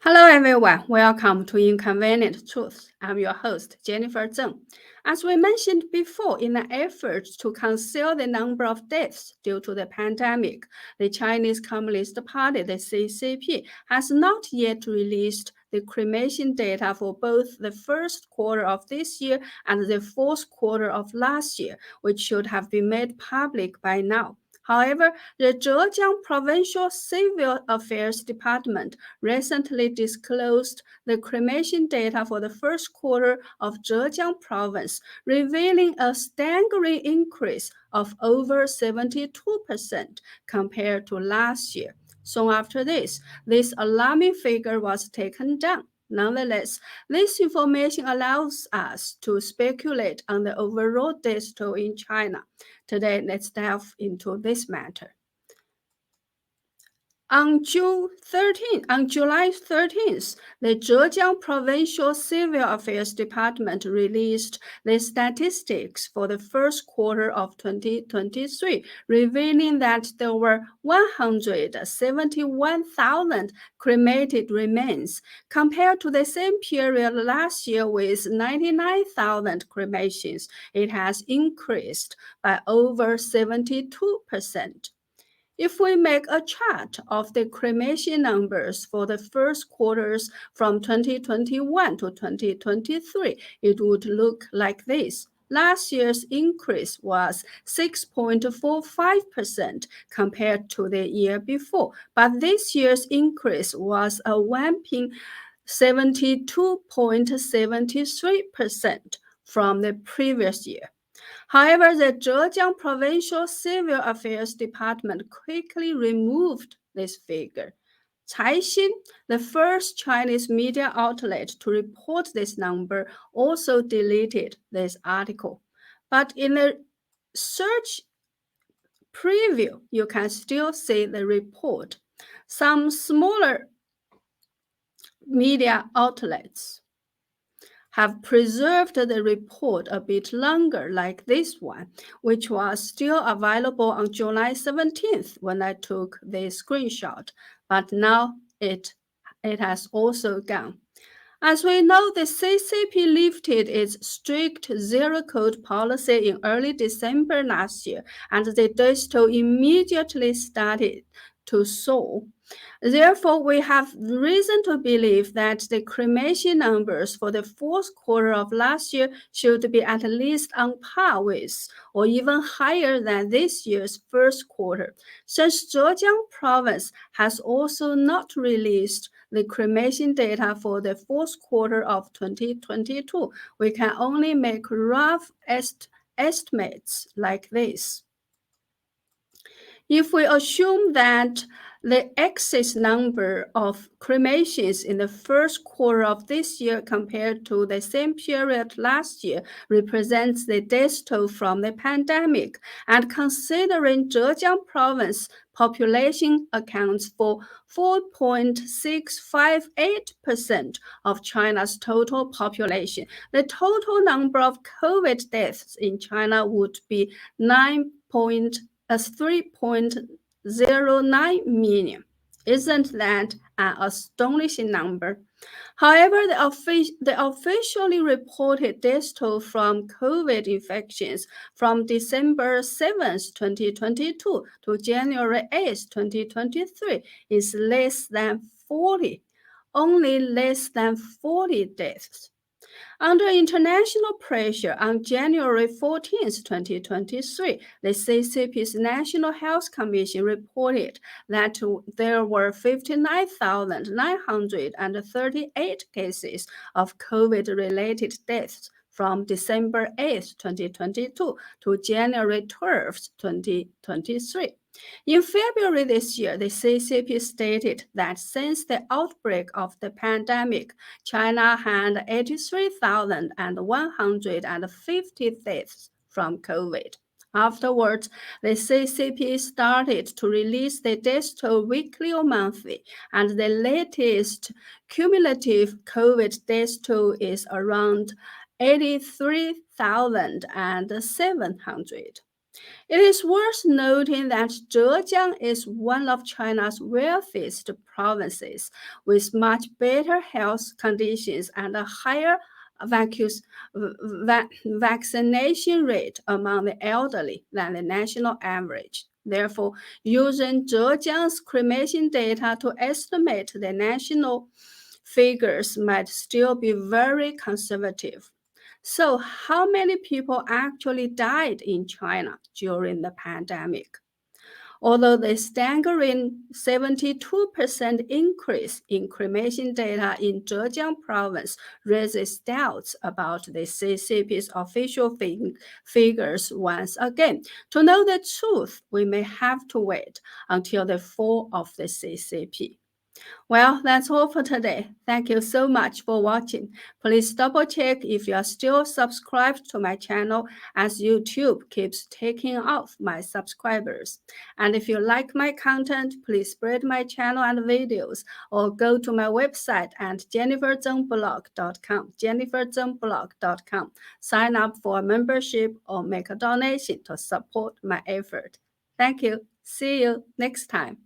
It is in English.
Hello everyone, welcome to Inconvenient Truth. I'm your host, Jennifer Zheng. As we mentioned before, in an effort to conceal the number of deaths due to the pandemic, the Chinese Communist Party, the CCP, has not yet released the cremation data for both the first quarter of this year and the fourth quarter of last year, which should have been made public by now. However, the Zhejiang Provincial Civil Affairs Department recently disclosed the cremation data for the first quarter of Zhejiang province, revealing a staggering increase of over 72% compared to last year. Soon after this alarming figure was taken down. Nonetheless, this information allows us to speculate on the overall death toll in China. Today, let's delve into this matter. On July 13th, the Zhejiang Provincial Civil Affairs Department released the statistics for the first quarter of 2023, revealing that there were 171,000 cremated remains, compared to the same period last year with 99,000 cremations. It has increased by over 72%. If we make a chart of the cremation numbers for the first quarters from 2021 to 2023, it would look like this. Last year's increase was 6.45% compared to the year before, but this year's increase was a whopping 72.73% from the previous year. However, the Zhejiang Provincial Civil Affairs Department quickly removed this figure. Caixin, the first Chinese media outlet to report this number, also deleted this article. But in the search preview, you can still see the report. Some smaller media outlets have preserved the report a bit longer, like this one, which was still available on July 17th when I took the screenshot, but now it has also gone. As we know, the CCP lifted its strict zero-COVID policy in early December last year, and the death toll immediately started to soar. Therefore, we have reason to believe that the cremation numbers for the fourth quarter of last year should be at least on par with or even higher than this year's first quarter. Since Zhejiang province has also not released the cremation data for the fourth quarter of 2022, we can only make rough estimates like this. If we assume that the excess number of cremations in the first quarter of this year compared to the same period last year represents the death toll from the pandemic, and considering Zhejiang province population accounts for 4.658% of China's total population, the total number of COVID deaths in China would be 3.09 million. Isn't that an astonishing number? However, the officially reported death toll from COVID infections from December 7th, 2022 to January 8th, 2023 is less than 40, only less than 40 deaths. Under international pressure, on January 14, 2023, the CCP's National Health Commission reported that there were 59,938 cases of COVID-related deaths from December 8, 2022 to January 12, 2023. In February this year, the CCP stated that since the outbreak of the pandemic, China had 83,150 deaths from COVID. Afterwards, the CCP started to release the death toll weekly or monthly, and the latest cumulative COVID death toll is around 83,700. It is worth noting that Zhejiang is one of China's wealthiest provinces, with much better health conditions and a higher vaccination rate among the elderly than the national average. Therefore, using Zhejiang's cremation data to estimate the national figures might still be very conservative. So, how many people actually died in China during the pandemic? Although the staggering 72% increase in cremation data in Zhejiang province raises doubts about the CCP's official figures once again. To know the truth, we may have to wait until the fall of the CCP. Well, that's all for today. Thank you so much for watching. Please double check if you are still subscribed to my channel, as YouTube keeps taking off my subscribers. And if you like my content, please spread my channel and videos, or go to my website at jenniferzengblog.com, jenniferzengblog.com. Sign up for a membership or make a donation to support my effort. Thank you. See you next time.